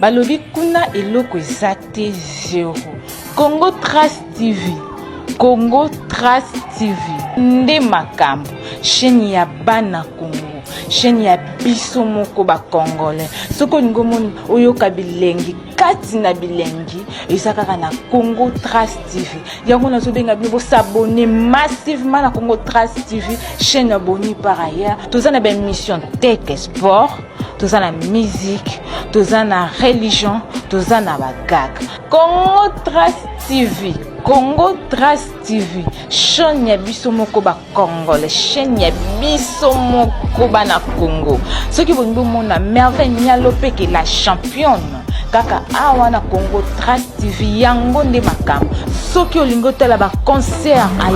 balobi kuna eloko ezate zéro. Congo Trace TV, Congo Trace TV, nde makambo, chaîne ya bana Congo, chaîne ya biso moko ba congolais. Soko ngomoni oyoka bilengi, kati na bilengi, ezakaka na Congo Trace TV. Yango na zobenga bibo s'abonner massivement na Congo Trace TV, chaîne abonnée par ailleurs. Tous en ben mission tech et sport, tous en la musique, tous en la religion, tous en la bagag. Congo Trace TV, Congo Trace TV, chaîne ya biso moko ba congolais, chaîne ya biso moko ba na Congo. Ce qui vont mona merveille nyalope que la championne kaka awa na Congo Trace TV yango nde makambo. Soki olingo tala ba concert ay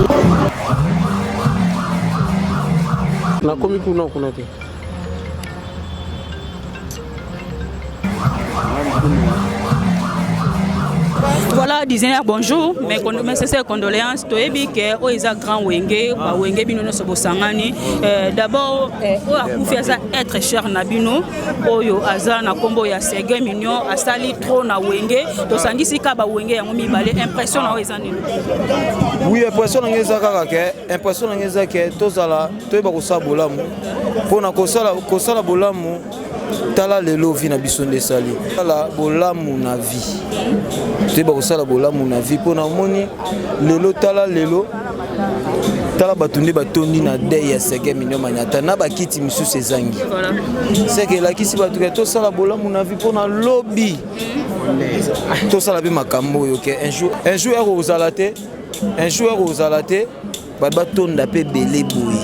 na komi kuna te. Voilà, designer, bonjour. Mes sincères condoléances. Toyebi ke oiza grand wenge, ba wenge bino no sobo sangani. D'abord, o akufi asa être cher na bino, oyo aza na kombo ya Sege Mignon, asali trop na wenge. To sangisi ka ba wenge yango mibale impression na oiza nini. Oui, impression na ngeza kaka ke, impression na ngeza ke tozala toyeba ko sa bolamu. Pona ko sala bolamu. Tala lelo vi na biso nde sali tala bolamu na vie te ba kosala bolamu na vie pona moni lelo tala batunde batondi na dei ya Sege Mignon Manyata na bakiti misusu ezangi c'est que la kisi batu ke to sala bolamu na vie pona lobby to sala be makambo yo ke un jour ozalate batonda pe belé boy.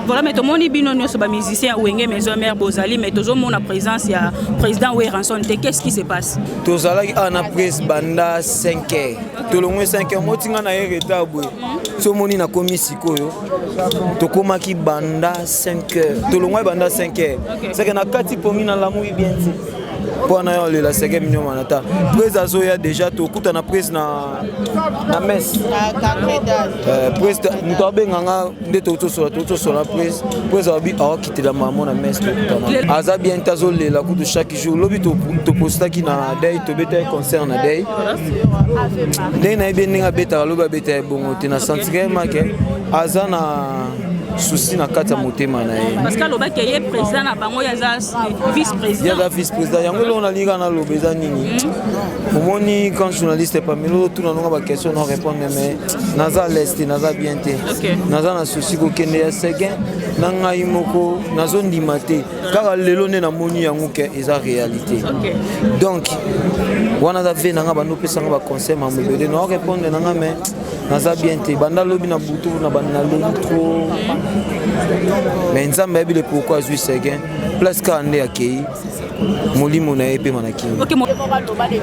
Voilà, mais tout le monde bino nyoso ba musicien wenge maison mère bozali mais tozo mona présence ya président Weranson. Qu'est-ce qui se passe? Tozalaki ana presse banda 5h. Tolongwe 5h motinga na retard boy. So moni na komi sikoyo. Tokomaki banda 5h. Tolongwe banda 5h. C'est que na kati pongi na lamu bien ti. Pour na yo la Sege Mignon Manyata. Presse azoya déjà tokuta na presse na messe. Presse mutobe nganga nde toto sola presse abi akite la maman na messe tokutana. Aza bien tazolela kutu chaque jour lobi to postaki na day to beta concert na day. Day na bien nga beta loba beta bongo te na sentir make aza na souci na kata motema na ye. Parce que lobaki ye président na bango ya vice-président. Ya vice-président yango lo na liga na lobeza nini. Omoni quand journaliste pas melo tout na nga ba question na répondre mais naza l'est naza bien te. Naza na souci ko kende ya Sege na ngai moko nazo ndima te. Kaka lelo ne na moni yango ke eza réalité. Donc wana da ve na nga ba no pesa nga ba conseil ma mbele na répondre na nga mais naza bien te banda lobi na butu na banda lobi trop. Mais nzambe abile pourquoi je Sege place ka ande akei molimo na epe manaki.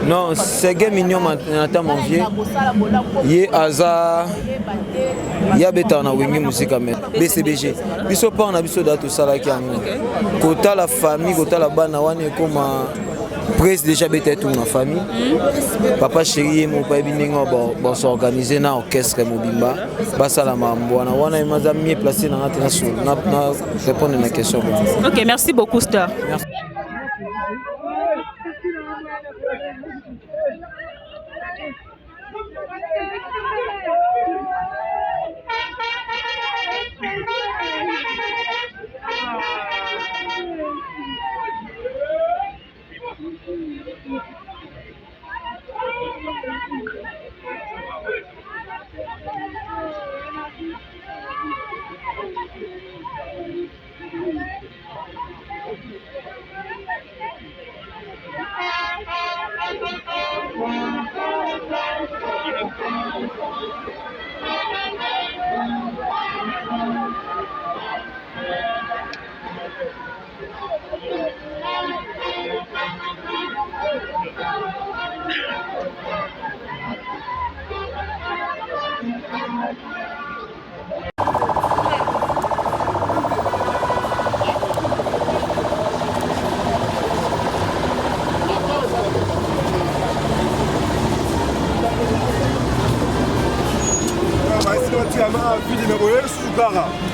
Non, Sege Mignon Manyata mon vieux. Ye aza ya beta na wenge musika mais BCBG. Biso pa na biso da to sala ki ango. Kota la famille, kota la bana wane koma presse déjà beta tout ma famille. Papa chéri mon papa biningo ba s'organiser na orchestre mobimba. Ba sala mambo wana imaza mieux placé na ngati na répondre na question. OK, merci beaucoup Star. Merci.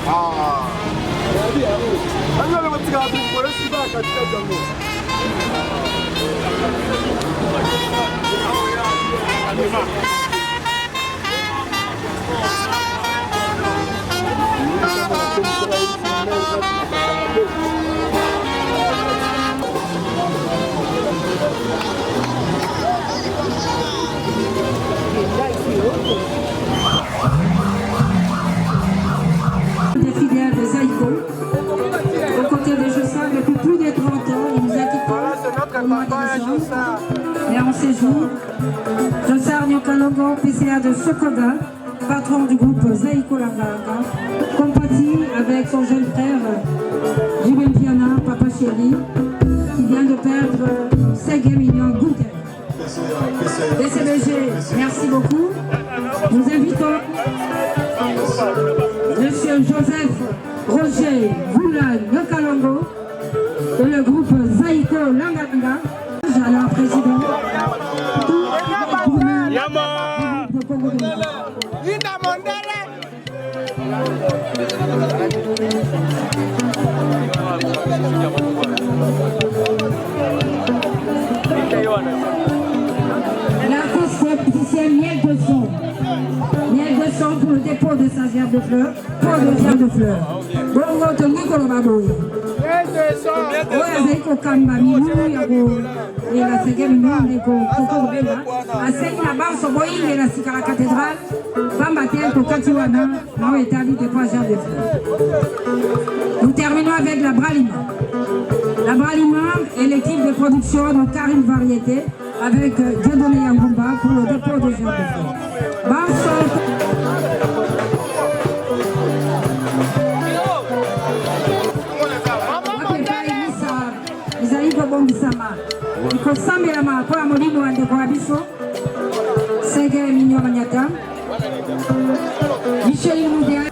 Ah. Des fidèles de Zaïko, aux côtés de Jossa depuis plus de 30 ans, il nous a quittés au mois de décembre. Et en ces jours, Jossa Nyokalongo, PCA de Sokoga, patron du groupe Zaïko Langa, compatit avec son jeune frère Jibin Piana, Papa Chéri, qui vient de perdre 5 millions Goutet. DCBG, merci beaucoup. Nous invitons Monsieur Joseph Roger Voula Nyokalongo et le groupe Zaïko Langa, alors président. L'artiste musicien Miel de Son. Miel de Son pour le dépôt de sa gerbe de fleurs. Pour le gerbe de fleurs. Bongo to Nikolo Baboui. Oya Zaïko Kamba Mimu Yako. Et la seconde monde Koko Bella. A Seigne la barre sur Boïng et la Sika la cathédrale. Bambatel Kokatiwana. Nous établi dépôt à gerbe de fleurs. Nous terminons avec la Bralima. La Bralima est l'équipe de production de Karim Variété avec Dieudonné Yangumba pour le dépôt des gerbe de fleurs. Ikosambelama kwa molimo wa ndeko wa biso Sege Minyo Manyata Michel Moudéa.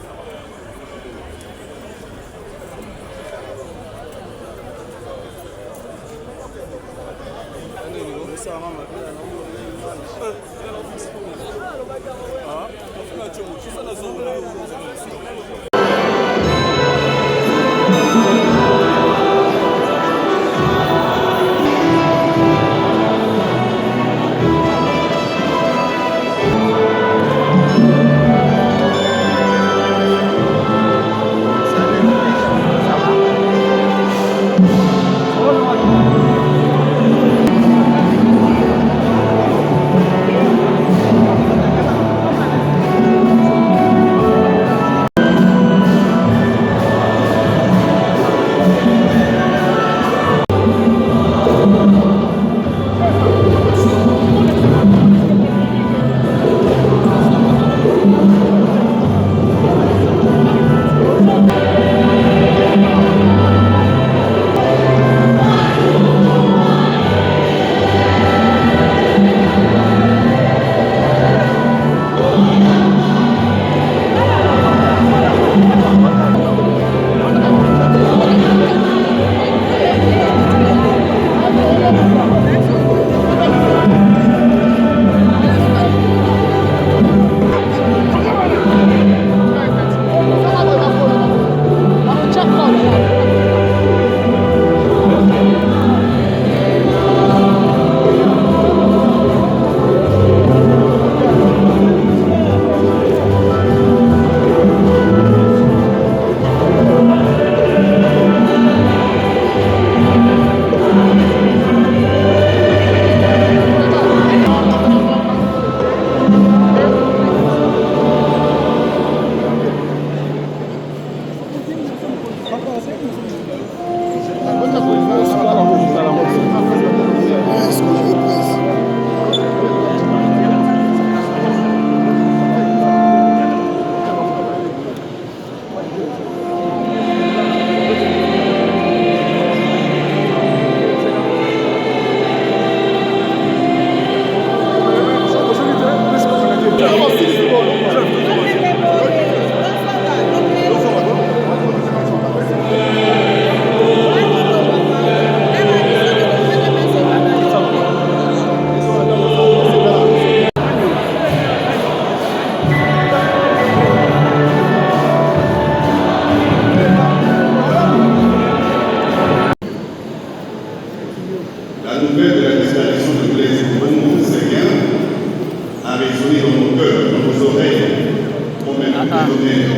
honneur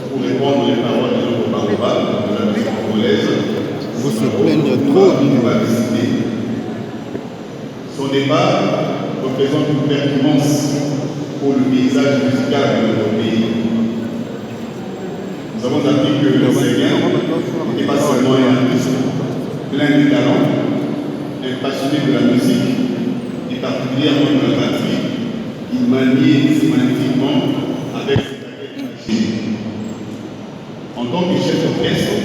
pour répondre les paroles de notre Baroba, de la musique congolaise. Vous se plaignez trop d'une Son départ représente une perte immense pour le paysage musical de notre pays. Nous avons appris que le Seigneur n'était pas seulement un artiste plein de talent, un passionné de la musique et particulièrement de la batterie. Il maniait magnifiquement avec ses baguettes magiques. En tant que chef d'orchestre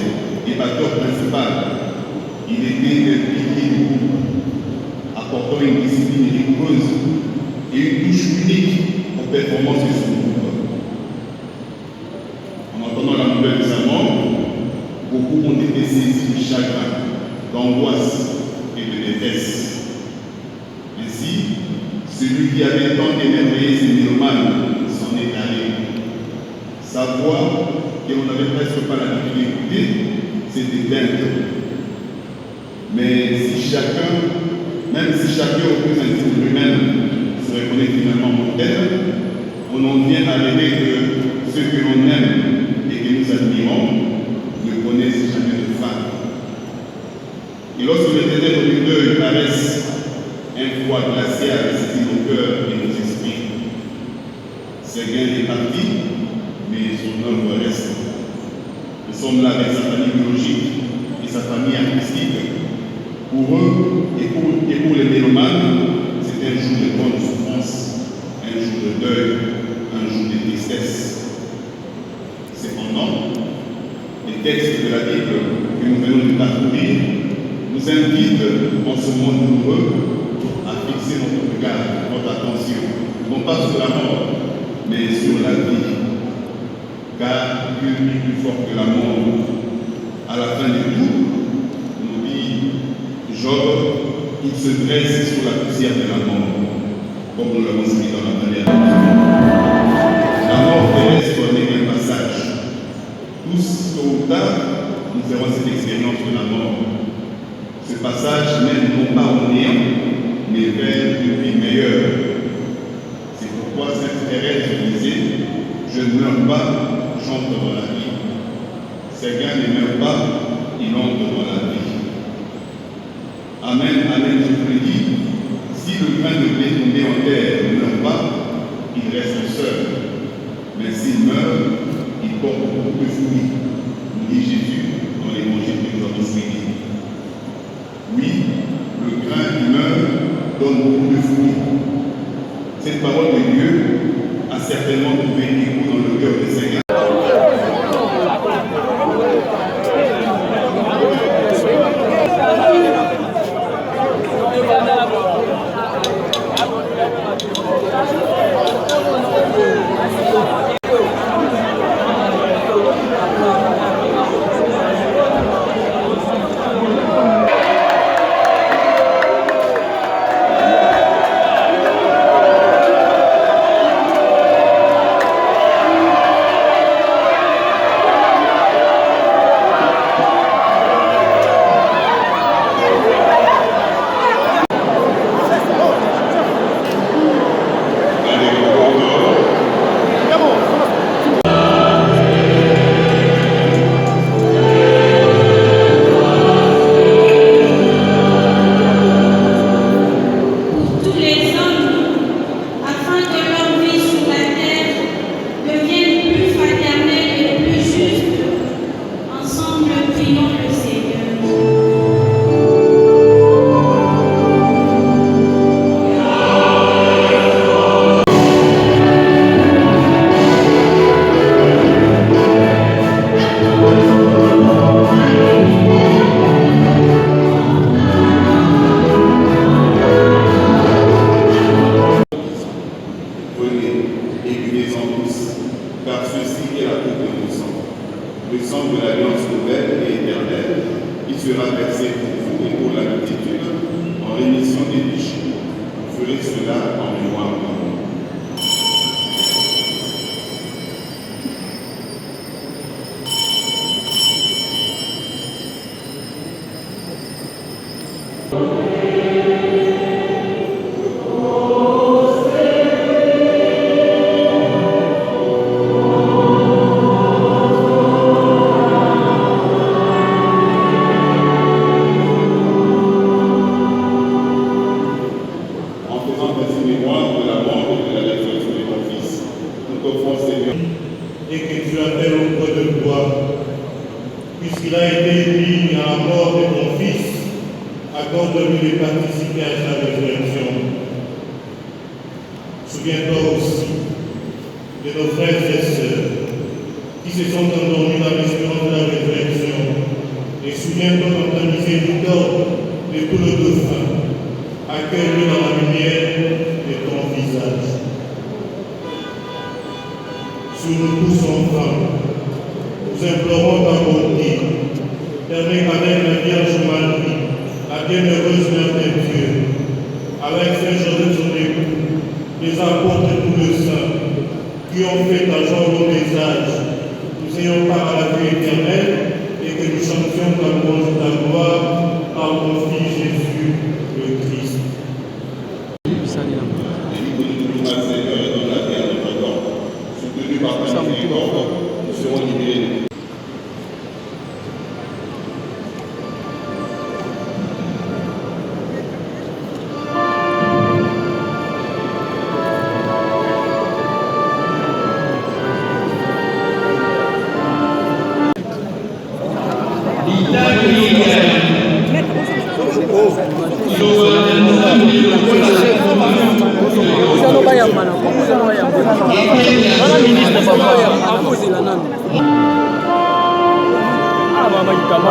et batteur principal, il était un pilier du groupe, apportant une discipline rigoureuse et une touche unique aux performances de son groupe. En entendant la nouvelle de sa mort, beaucoup ont été saisis de chagrin, d'angoisse et de détresse. Ainsi, celui qui avait tant émerveillé ses mélomanes s'en est allé. Sa voix, que l'on n'avait presque pas l'habitude d'écouter, s'est éteinte. Mais même si chacun au plus intime de lui-même se reconnaît finalement mortel, on en vient à rêver que ceux que l'on aime et que nous admirons ne connaissent jamais de fin. Et lorsque les ténèbres du deuil paraissent, un froid glacial saisit nos cœurs et nos esprits. Séguin est parti, mais son œuvre reste. Nous sommes là avec sa famille biologique et sa famille artistique. Pour eux et pour les mélomanes, c'est un jour de grande souffrance, un jour de deuil, un jour de tristesse. Cependant, les textes de la Bible que nous venons de parcourir nous invitent en ce monde douloureux à fixer notre regard, notre attention, non pas sur la mort, mais sur la vie. Car Dieu est plus fort que la mort. À la fin de tout, nous dit Job, il se dresse sur la poussière de la mort, comme nous l'avons dit dans la dernière. La mort terrestre n'est qu'un passage. Tous, tôt ou tard, nous ferons cette expérience de la mort. Ce passage mène non pas au néant, mais vers une vie meilleure. C'est pourquoi Sainte Thérèse disait « Je ne meurs pas, j'entre dans la vie ». Séguin ne meurt pas, il entre dans la vie. Amen, amen, je vous le dis, si le grain de blé tombé en terre ne meurt pas, il reste seul. Mais s'il meurt, il porte beaucoup de fruits, nous dit Jésus dans l'évangile que nous avons suivi. Oui, le grain qui meurt donne beaucoup de fruits. Cette parole de Dieu a certainement trouvé écho dans le cœur de Séguin. t'offrons, Seigneur. Et que tu appelles auprès de toi, puisqu'il a été mis à la mort de ton Fils, accorde-lui de participer à sa résurrection. Souviens-toi aussi de nos frères et sœurs qui se sont endormis dans l'espérance de la résurrection. Et souviens-toi dans ta miséricorde de tout le dauphin. Accueille-le dans la lumière de ton visage. Sur nous tous enfants, nous implorons ta bonté. Permets qu'avec la Vierge Marie, la bienheureuse Mère de Dieu, avec Saint Joseph son époux, les apôtres et tous les saints, qui ont fait ta joie au long des âges, nous ayons part à la vie éternelle et que nous chantions ta louange, ta gloire, par ton Fils Jésus, le Christ. Délivre-nous, Seigneur, et donne la vie à notre corps. Soutenu par ta miséricorde, nous serons libérés.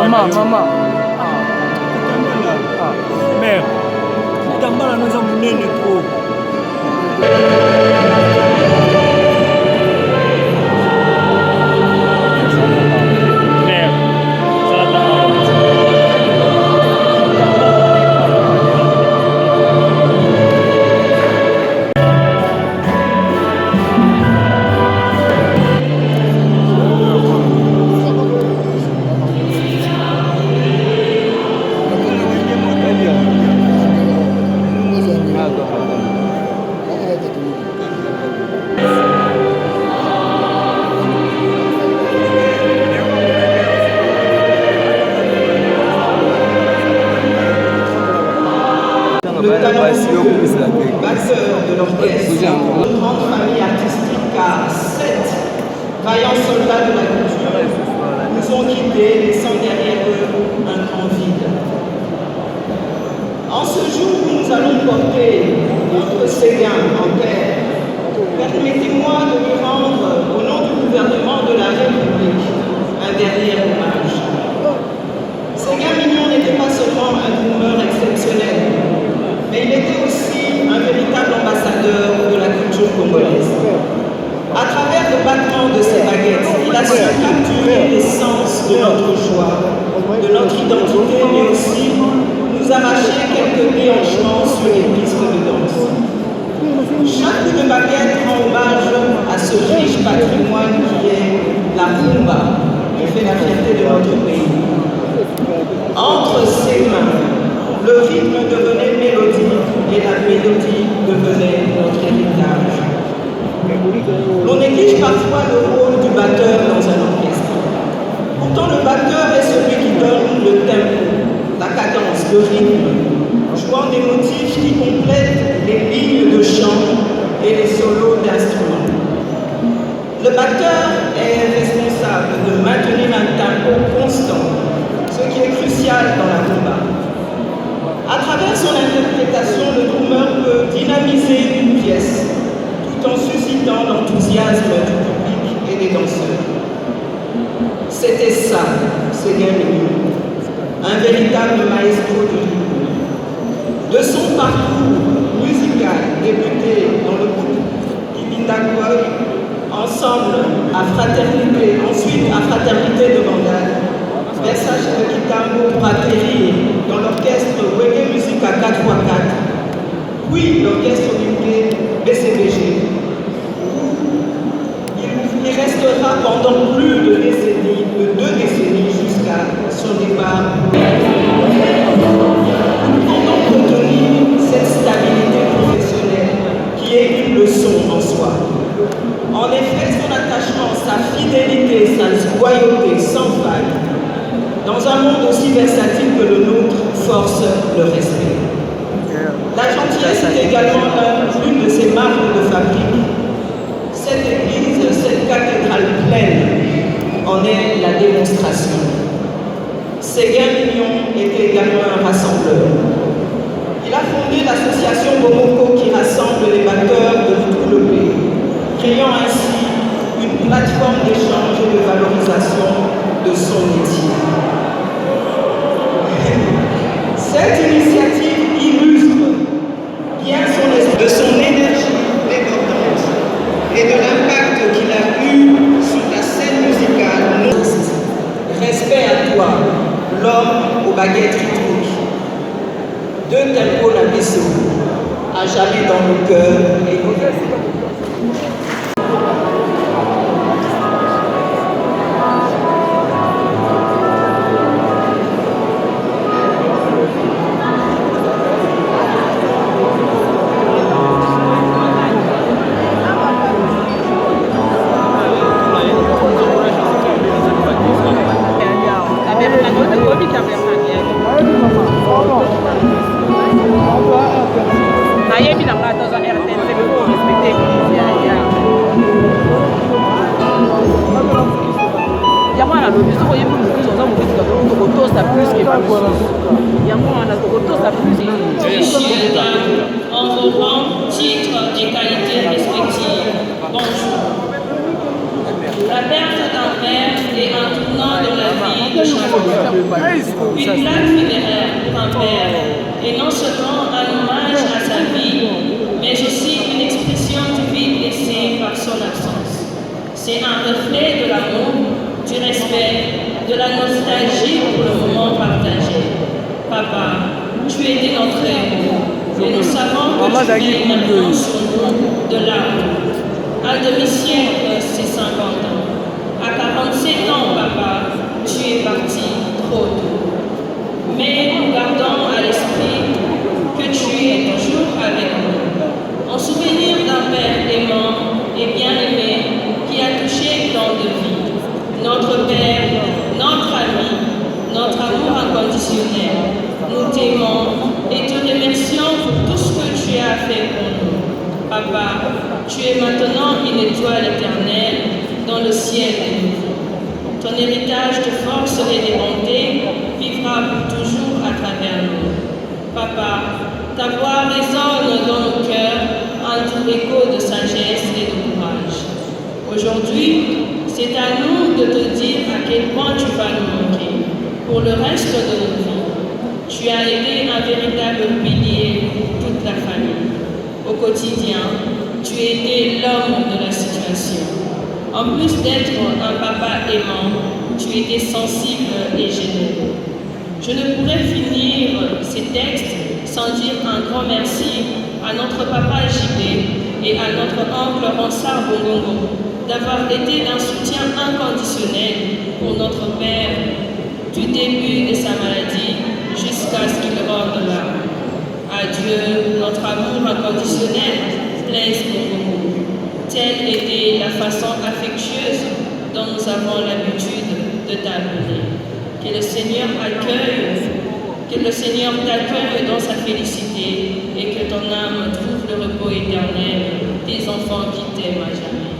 Mama. Mère, kitambala naza munene trop. De l'orchestre, une grande famille artistique car 7 vaillants soldats de la culture nous ont quittés, laissant derrière eux un grand vide. En ce jour où nous allons porter notre Séguin en terre, permettez-moi de lui rendre, au nom du gouvernement de la République, un dernier hommage. Séguin Mignon n'était pas seulement un drummer exceptionnel, mais il était aussi un véritable ambassadeur de la culture congolaise. À travers le battement de ses baguettes, il a su capturer l'essence de notre joie, de notre identité, mais aussi nous arracher quelques déhanchements sur les pistes de danse. Chaque coup de baguette rend hommage à ce riche patrimoine qui est la rumba, qui fait la fierté de notre pays. Entre ses mains, le rythme devenait mélodie et la mélodie devenait notre héritage. On néglige parfois le rôle du batteur dans un orchestre. Pourtant, le batteur est celui qui donne le tempo, la cadence, le rythme, jouant des motifs qui complètent les lignes de chant et les solos d'instruments. Le batteur est responsable de maintenir un tempo constant, ce qui est crucial dans la rumba. À travers son interprétation, le drummer peut dynamiser une pièce tout en suscitant l'enthousiasme du public et des danseurs. C'était ça, Séguin Mignon, un véritable maestro du rythme. De son parcours musical débuté dans le groupe Kibindakoy, ensemble à Fraternité, ensuite à Fraternité de Bandal, Versage de Kitambo pour atterrir dans l'orchestre Wege Musique à 4x4, puis l'orchestre Wege BCBG. Il restera pendant plus de 2 décennies jusqu'à son départ. Pendant retenir cette stabilité professionnelle qui est une leçon en soi. En effet, son attachement, sa fidélité, sa loyauté sans faille, dans un monde aussi versatile que le nôtre, force le respect. La gentillesse est également l'une de ses marques de fabrique. Cette église en est la démonstration. Séguin Mignon était également un rassembleur. Il a fondé l'association Bomoko qui rassemble les batteurs de tout le pays, créant ainsi une plateforme d'échange et de valorisation de son métier. Cette initiative illustre bien de son énergie débordante et de l'impact qu'il a eu sur la scène musicale. Respect à toi, l'homme aux baguettes rythmiques. Deux tempos Nabiso, à jamais dans nos cœurs et nos vies. En vos rangs, titres et qualités respectives. Bonjour. La perte d'un père est un tournant dans la vie de chacun. Une plaque funéraire pour un père est non seulement un hommage à sa vie, mais aussi une expression du vide laissé par son absence. C'est un reflet de l'amour, du respect, de la nostalgie pour le moment partagé. Papa, tu étais notre héros, et nous savons que tu mets maintenant sur nous de l'arbre. À demi-siècle, c'est 50 ans. À 47 ans, papa, tu es parti trop tôt. Mais nous gardons à l'esprit que tu es toujours avec nous. En souvenir d'un père aimant et bien-aimé qui a touché tant de vies. Notre père, notre ami, notre amour inconditionnel. Nous t'aimons et te remercions pour tout ce que tu as fait pour nous. Papa, tu es maintenant une étoile éternelle dans le ciel des vivants. Ton héritage de force et de bonté vivra pour toujours à travers nous. Papa, ta voix résonne dans nos cœurs, un doux écho de sagesse et de courage. Aujourd'hui, c'est à nous de te dire à quel point tu vas nous manquer pour le reste de nos vies. Tu as été un véritable pilier pour toute la famille. Au quotidien, tu étais l'homme de la situation. En plus d'être un papa aimant, tu étais sensible et généreux. Je ne pourrais finir ces textes sans dire un grand merci à notre papa JB et à notre oncle Ronsard Bongongo d'avoir été d'un soutien inconditionnel pour notre père du début de sa maladie jusqu'à ce qu'il rende l'âme. Adieu, notre amour inconditionnel, Blaise Bongongo. Telle était la façon affectueuse dont nous avons l'habitude de t'appeler. Que le Seigneur t'accueille dans sa félicité et que ton âme trouve le repos éternel des enfants qui t'aiment à jamais.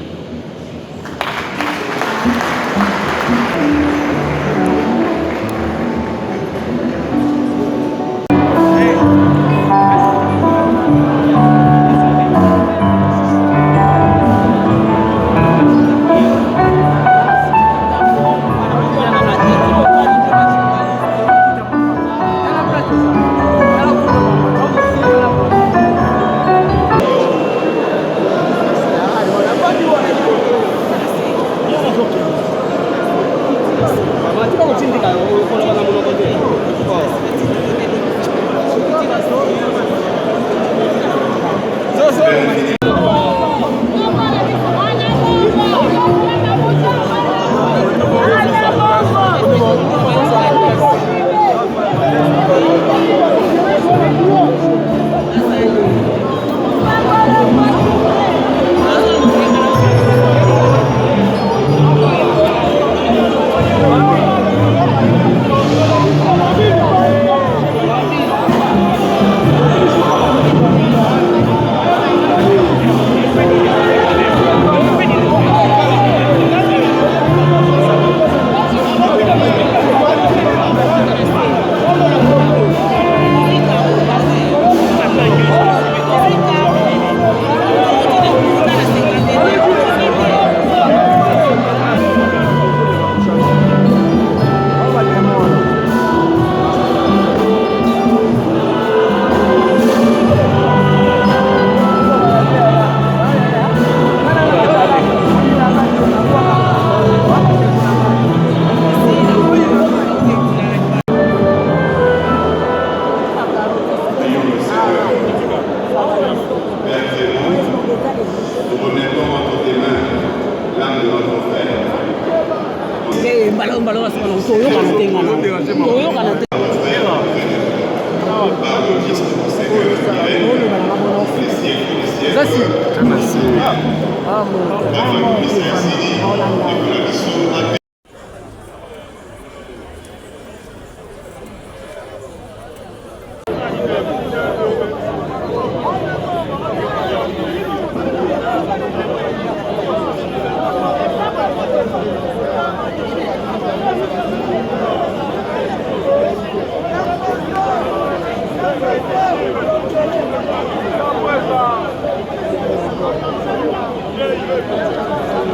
Thank you.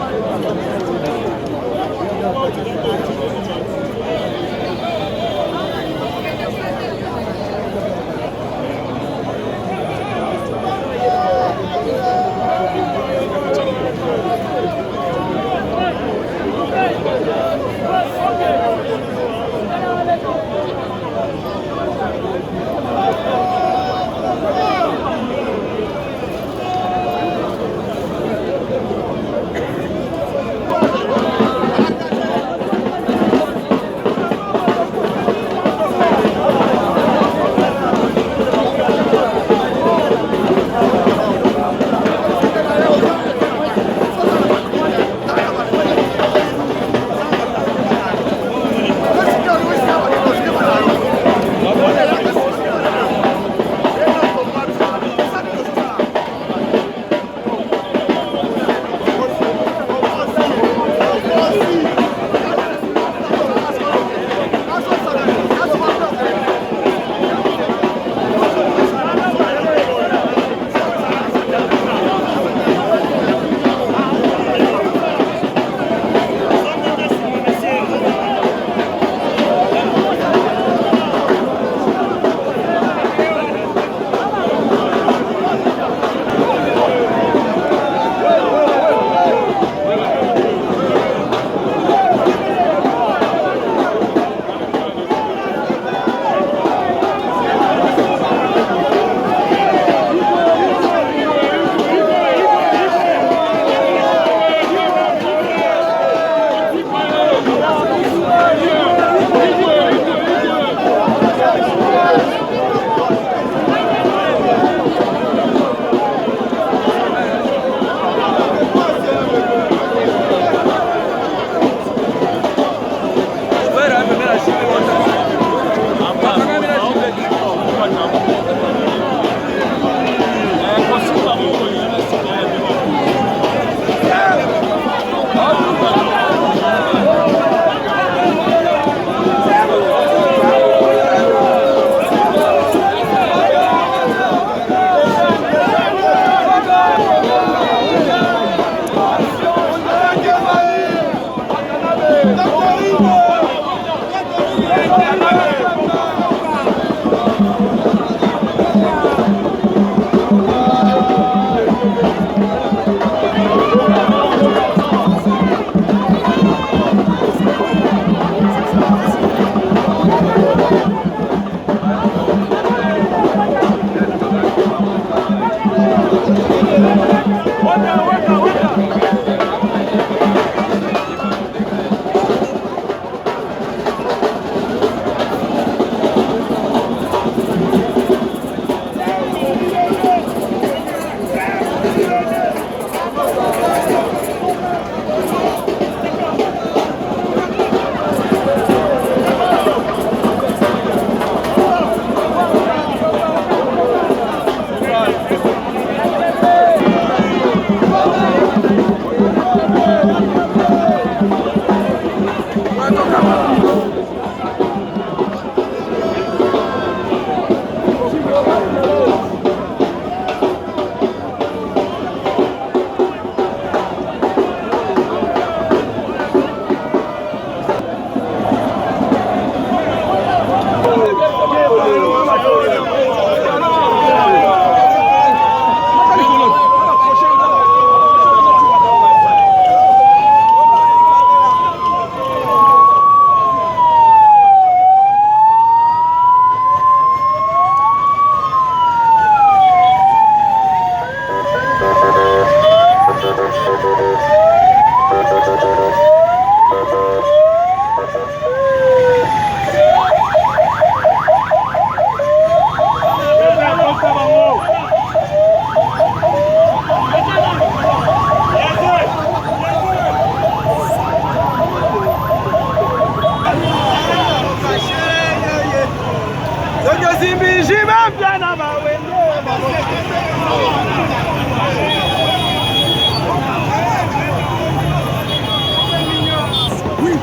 Oui.